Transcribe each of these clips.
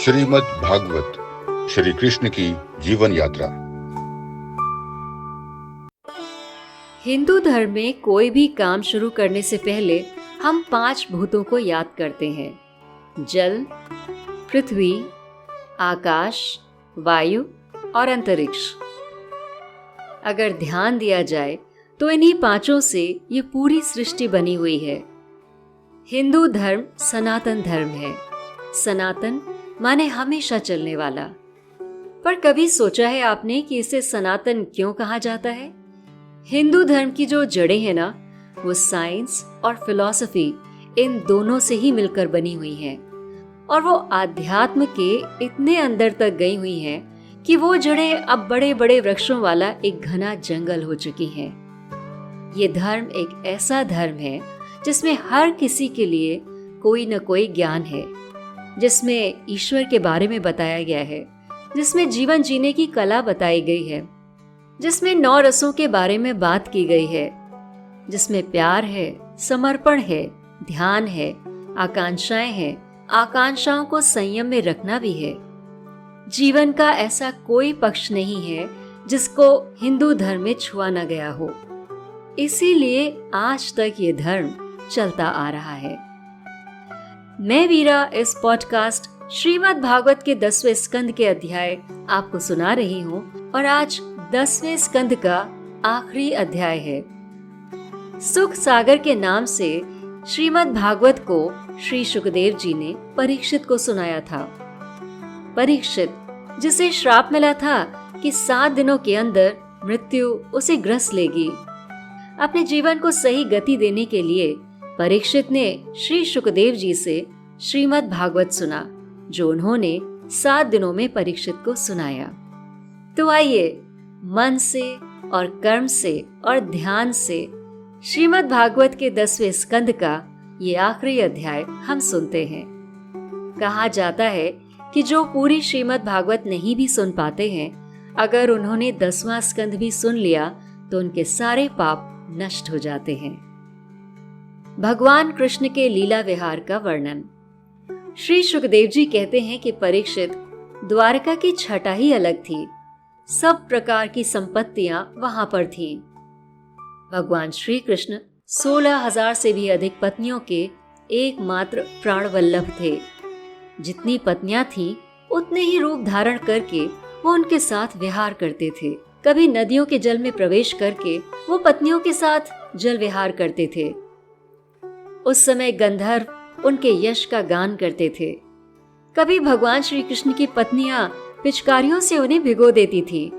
श्रीमद् भागवत श्री कृष्ण की जीवन यात्रा। हिंदू धर्म में कोई भी काम शुरू करने से पहले हम 5 भूतों को याद करते हैं। जल, पृथ्वी, आकाश, वायु और अंतरिक्ष। अगर ध्यान दिया जाए तो इन्हीं 5 से ये पूरी सृष्टि बनी हुई है। हिंदू धर्म सनातन धर्म है। सनातन माने हमेशा चलने वाला। पर कभी सोचा है आपने कि इसे सनातन क्यों कहा जाता है? हिंदू धर्म की जो जड़ें हैं ना, वो साइंस और फिलॉसफी इन दोनों से ही मिलकर बनी हुई हैं। और वो आध्यात्म के इतने अंदर तक गई हुई हैं कि वो जड़ें अब बड़े बड़े वृक्षों वाला एक घना जंगल हो चुकी हैं। ये धर्म एक ऐसा धर्म है जिसमें हर किसी के लिए कोई न कोई ज्ञान है, जिसमें ईश्वर के बारे में बताया गया है, जिसमें जीवन जीने की कला बताई गई है, जिसमें 9 रसों के बारे में बात की गई है, जिसमें प्यार है, समर्पण है, ध्यान है, आकांक्षाएं हैं, आकांक्षाओं को संयम में रखना भी है। जीवन का ऐसा कोई पक्ष नहीं है जिसको हिंदू धर्म में छुआ न गया हो। इसीलिए आज तक ये धर्म चलता आ रहा है। मैं वीरा इस पॉडकास्ट श्रीमद् भागवत के 10वें स्कंद के अध्याय आपको सुना रही हूँ और आज 10वें स्कंद का आखिरी अध्याय है। सुख सागर के नाम से श्रीमद् भागवत को श्री सुखदेव जी ने परीक्षित को सुनाया था। परीक्षित, जिसे श्राप मिला था कि 7 दिनों के अंदर मृत्यु उसे ग्रस लेगी। अपने जीवन को सही गति देने के लिए परीक्षित ने श्री सुखदेव जी से श्रीमद् भागवत सुना, जो उन्होंने 7 दिनों में परीक्षित को सुनाया। तो आइए मन से और कर्म से और ध्यान से श्रीमद् भागवत के 10वें स्कंद का ये आखिरी अध्याय हम सुनते हैं। कहा जाता है कि जो पूरी श्रीमद् भागवत नहीं भी सुन पाते हैं, अगर उन्होंने 10वां स्कंद भी सुन लिया तो उनके सारे पाप नष्ट हो जाते हैं। भगवान कृष्ण के लीला विहार का वर्णन। श्री सुखदेव जी कहते हैं कि परीक्षित, द्वारका की छटा ही अलग थी। सब प्रकार की संपत्तियां वहां पर थीं। भगवान श्री कृष्ण 16,000 से भी अधिक पत्नियों के एकमात्र प्राणवल्लभ थे। जितनी पत्नियां थीं, उतने ही रूप धारण करके वो उनके साथ विहार करते थे। कभी नदियों के जल में प्रवेश करके वो पत्नियों के साथ जल विहार करते थे। उस समय गंधर्व उनके यश का गान करते थे। कभी भगवान श्री कृष्ण की पत्नियां पिचकारियों से उन्हें भिगो देती थी।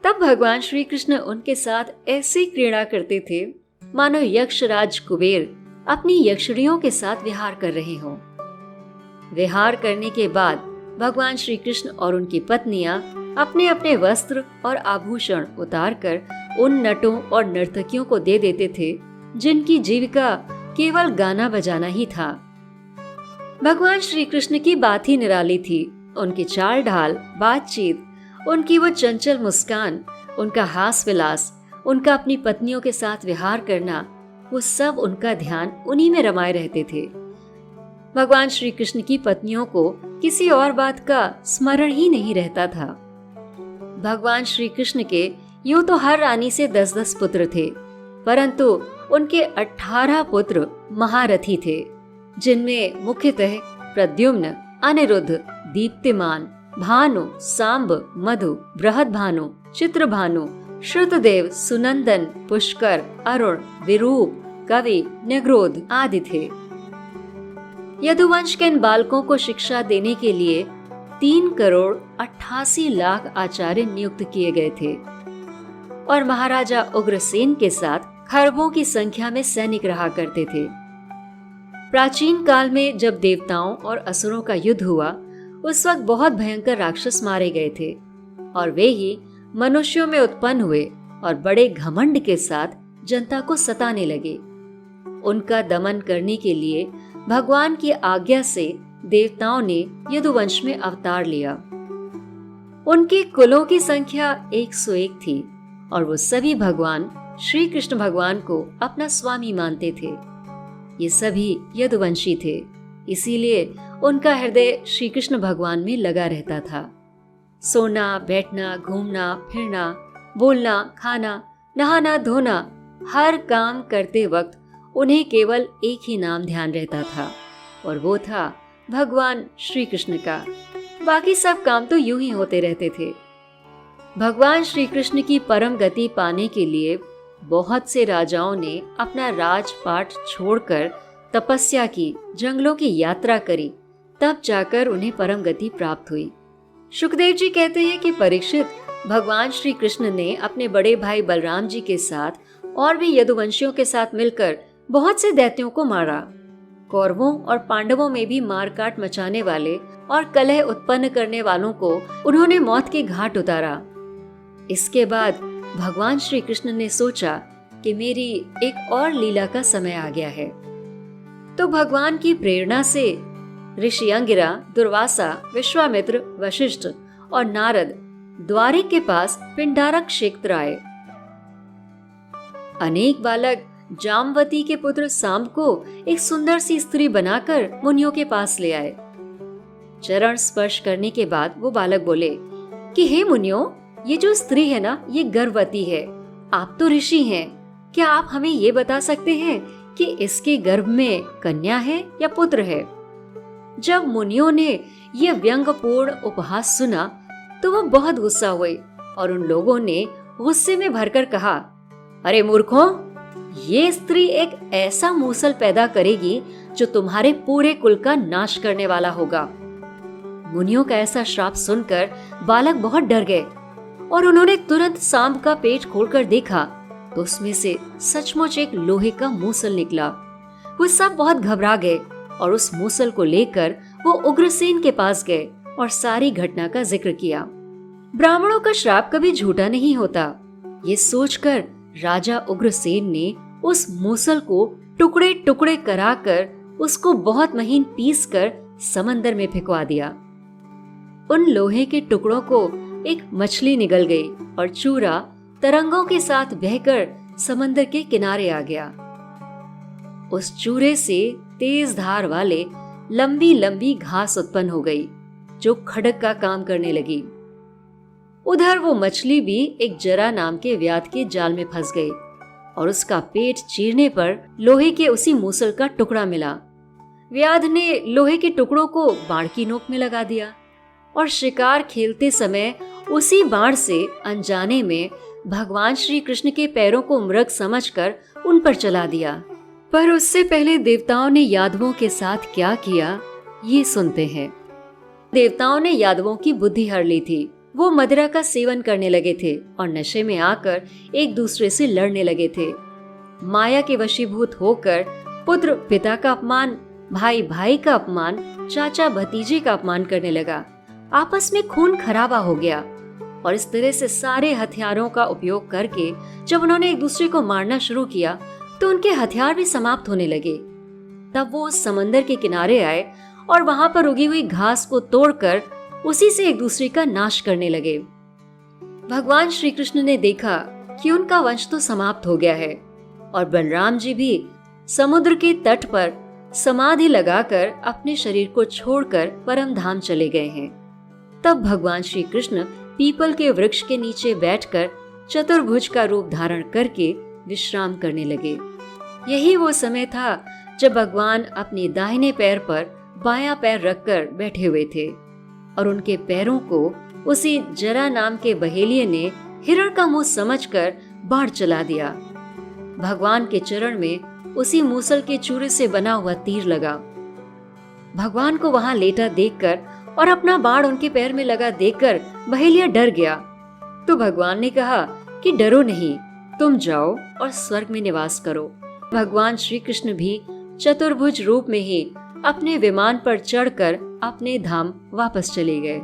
तब भगवान श्री कृष्ण उनके साथ ऐसी क्रीड़ा करते थे मानो यक्षराज कुबेर अपनी यक्षिणियों के साथ विहार कर रहे हों। विहार करने के बाद भगवान श्री कृष्ण और उनकी पत्नियां अपने अपने वस्त्र और आभूषण उतारकर उन नटों और नर्तकियों को दे देते थे जिनकी जीविका केवल गाना बजाना ही था। भगवान श्री कृष्ण की बात ही निराली थी। उनकी चाल ढाल, बातचीत, उनकी वो चंचल मुस्कान, उनका हास विलास, उनका अपनी पत्नियों के साथ विहार करना, वो सब उनका ध्यान उन्हीं में रमाए रहते थे। भगवान श्री कृष्ण की पत्नियों को किसी और बात का स्मरण ही नहीं रहता था। भगवान श्री कृष्ण के यूं तो हर रानी से 10-10 पुत्र थे, परंतु उनके 18 पुत्र महारथी थे, जिनमें मुख्यतः प्रद्युम्न, अनिरुद्ध, दीप्तिमान, भानु, सांब, मधु, बृहद्भानु, चित्रभानु, श्रुतदेव, सुनंदन, पुष्कर, अरुण, विरूप, कवि, निग्रोध आदि थे। यदुवंश के इन बालकों को शिक्षा देने के लिए 3,88,00,000 आचार्य नियुक्त किए गए थे और महाराजा उग्रसेन के साथ खरबों की संख्या में सैनिक रहा करते थे। प्राचीन काल में जब देवताओं और असुरों का युद्ध हुआ, उस वक्त बहुत भयंकर राक्षस मारे गए थे और वे ही मनुष्यों में उत्पन्न हुए और बड़े घमंड के साथ जनता को सताने लगे। उनका दमन करने के लिए भगवान की आज्ञा से देवताओं ने यदुवंश में अवतार लिया। उनके कुलों की संख्या 101 थी और वो सभी भगवान श्री कृष्ण भगवान को अपना स्वामी मानते थे। ये सभी यदुवंशी थे, इसीलिए उनका हृदय श्री कृष्ण भगवान में लगा रहता था। सोना, बैठना, घूमना, फिरना, बोलना, खाना, नहाना, धोना, हर काम करते वक्त उन्हें केवल एक ही नाम ध्यान रहता था और वो था भगवान श्री कृष्ण का। बाकी सब काम तो यूं ही होते रहते थे। भगवान श्री कृष्ण की परम गति पाने के लिए बहुत से राजाओं ने अपना राजपाट छोड़कर तपस्या की, जंगलों की यात्रा करी, तब जाकर उन्हें परम गति प्राप्त हुई। सुखदेव जी कहते हैं कि परीक्षित, भगवान श्री कृष्ण ने अपने बड़े भाई बलराम जी के साथ और भी यदुवंशियों के साथ मिलकर बहुत से दैत्यों को मारा। कौरवों और पांडवों में भी मारकाट मचाने वाले और कलह उत्पन्न करने वालों को उन्होंने मौत के घाट उतारा। इसके बाद भगवान श्री कृष्ण ने सोचा कि मेरी एक और लीला का समय आ गया है। तो भगवान की प्रेरणा से ऋषि अंगिरा, दुर्वासा, विश्वामित्र, वशिष्ठ और नारद द्वारिक के पास पिंडारक क्षेत्र आए। अनेक बालक जामवती के पुत्र सांब को एक सुंदर सी स्त्री बनाकर मुनियों के पास ले आए। चरण स्पर्श करने के बाद वो बालक बोले कि हे मुनियों, ये जो स्त्री है ना, ये गर्भवती है। आप तो ऋषि हैं, क्या आप हमें ये बता सकते हैं कि इसके गर्भ में कन्या है या पुत्र है? जब मुनियों ने यह व्यंग्यपूर्ण उपहास सुना तो वो बहुत गुस्सा हुए और उन लोगों ने गुस्से में भरकर कहा, अरे मूर्खों, ये स्त्री एक ऐसा मूसल पैदा करेगी जो तुम्हारे पूरे कुल का नाश करने वाला होगा। मुनियों का ऐसा श्राप सुनकर बालक बहुत डर गए और उन्होंने तुरंत सांब का पेट खोलकर देखा तो उसमें से सचमुच एक लोहे का मूसल निकला। वो सब बहुत घबरा गए और उस मूसल को लेकर वो उग्रसेन के पास गए और सारी घटना का जिक्र किया। ब्राह्मणों का श्राप कभी झूठा नहीं होता। ये सोचकर राजा उग्रसेन ने उस मूसल को टुकड़े टुकड़े कराकर उसको बहुत महीन पीसकर समंदर में फेंकवा दिया। उन लोहे के टुकड़ों को एक मछली निगल गई और चूरा तरंगों के साथ बहकर समंदर के किनारे आ गया। उस चूरे से तेज धार वाले लंबी लंबी घास उत्पन्न हो गई जो खड़क का काम करने लगी। उधर वो मछली भी एक जरा नाम के व्याध के जाल में फंस गई और उसका पेट चीरने पर लोहे के उसी मूसल का टुकड़ा मिला। व्याध ने लोहे के टुकड़ों को बाण की नोक में लगा दिया और शिकार खेलते समय उसी बाण से अनजाने में भगवान श्री कृष्ण के पैरों को मृग समझकर उन पर चला दिया। पर उससे पहले देवताओं ने यादवों के साथ क्या किया, ये सुनते हैं। देवताओं ने यादवों की बुद्धि हर ली थी। वो मदिरा का सेवन करने लगे थे और नशे में आकर एक दूसरे से लड़ने लगे थे। माया के वशीभूत होकर पुत्र पिता का अपमान, भाई भाई का अपमान, चाचा भतीजे का अपमान करने लगा। आपस में खून खराबा हो गया और इस तरह से सारे हथियारों का उपयोग करके जब उन्होंने एक दूसरे को मारना शुरू किया तो उनके हथियार भी समाप्त होने लगे। तब वो उस समंदर के किनारे आए और वहां पर उगी हुई घास को तोड़कर उसी से एक दूसरे का नाश करने लगे। भगवान श्री कृष्ण ने देखा कि उनका वंश तो समाप्त हो गया है और बलराम जी भी समुद्र के तट पर समाधि लगाकर अपने शरीर को छोड़कर परम धाम चले गए हैं। तब भगवान श्री कृष्ण पीपल के वृक्ष के नीचे बैठकर चतुर्भुज का रूप धारण करके विश्राम करने लगे। यही वो समय था जब भगवान अपने दाहिने पैर पर बायां पैर रखकर बैठे हुए थे और उनके पैरों को उसी जरा नाम के बहेलिये ने हिरण का मुंह समझकर बाढ़ चला दिया। भगवान के चरण में उसी मूसल के चूरे से बना हुआ तीर लगा। भगवान को वहां लेटा देखकर और अपना बाढ़ उनके पैर में लगा देखकर बहेलिया डर गया। तो भगवान ने कहा कि डरो नहीं, तुम जाओ और स्वर्ग में निवास करो। भगवान श्री कृष्ण भी चतुर्भुज रूप में ही अपने विमान पर चढ़कर अपने धाम वापस चले गए।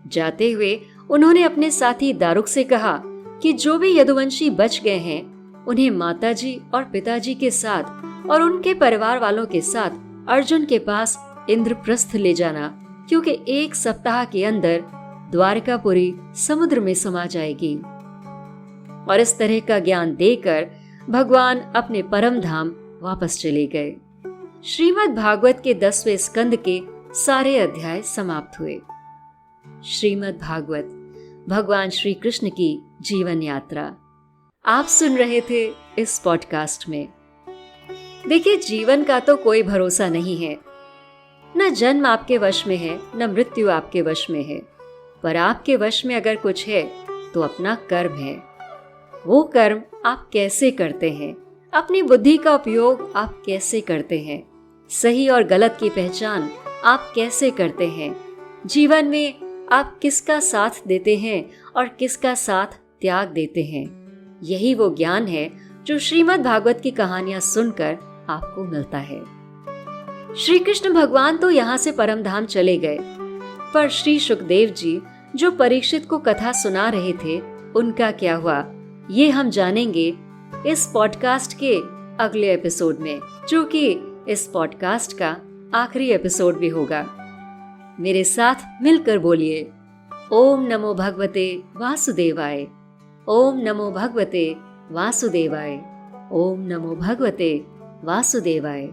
जाते हुए उन्होंने अपने साथी दारुक से कहा कि जो भी यदुवंशी बच गए हैं उन्हें माताजी और पिताजी के साथ और उनके परिवार वालों के साथ अर्जुन के पास इंद्रप्रस्थ ले जाना, क्योंकि एक सप्ताह के अंदर द्वारकापुरी समुद्र में समा जाएगी। और इस तरह का ज्ञान देकर भगवान अपने परम धाम वापस चले गए। श्रीमद् भागवत के 10वें स्कंद के सारे अध्याय समाप्त हुए। श्रीमद् भागवत भगवान श्री कृष्ण की जीवन यात्रा आप सुन रहे थे इस पॉडकास्ट में। देखिए, जीवन का तो कोई भरोसा नहीं है। न जन्म आपके वश में है, न मृत्यु आपके वश में है। पर आपके वश में अगर कुछ है तो अपना कर्म है। वो कर्म आप कैसे करते हैं, अपनी बुद्धि का उपयोग आप कैसे करते हैं, सही और गलत की पहचान आप कैसे करते हैं, जीवन में आप किसका साथ देते हैं और किसका साथ त्याग देते हैं, यही वो ज्ञान है जो श्रीमद् भागवत की कहानियां सुनकर आपको मिलता है। श्री कृष्ण भगवान तो यहाँ से परमधाम चले गए, पर श्री सुखदेव जी जो परीक्षित को कथा सुना रहे थे, उनका क्या हुआ, ये हम जानेंगे इस पॉडकास्ट के अगले एपिसोड में, जो कि इस पॉडकास्ट का आखिरी एपिसोड भी होगा। मेरे साथ मिलकर बोलिए, ओम नमो भगवते वासुदेवाय, ओम नमो भगवते वासुदेवाय, ओम नमो भगवते वासुदेवाय।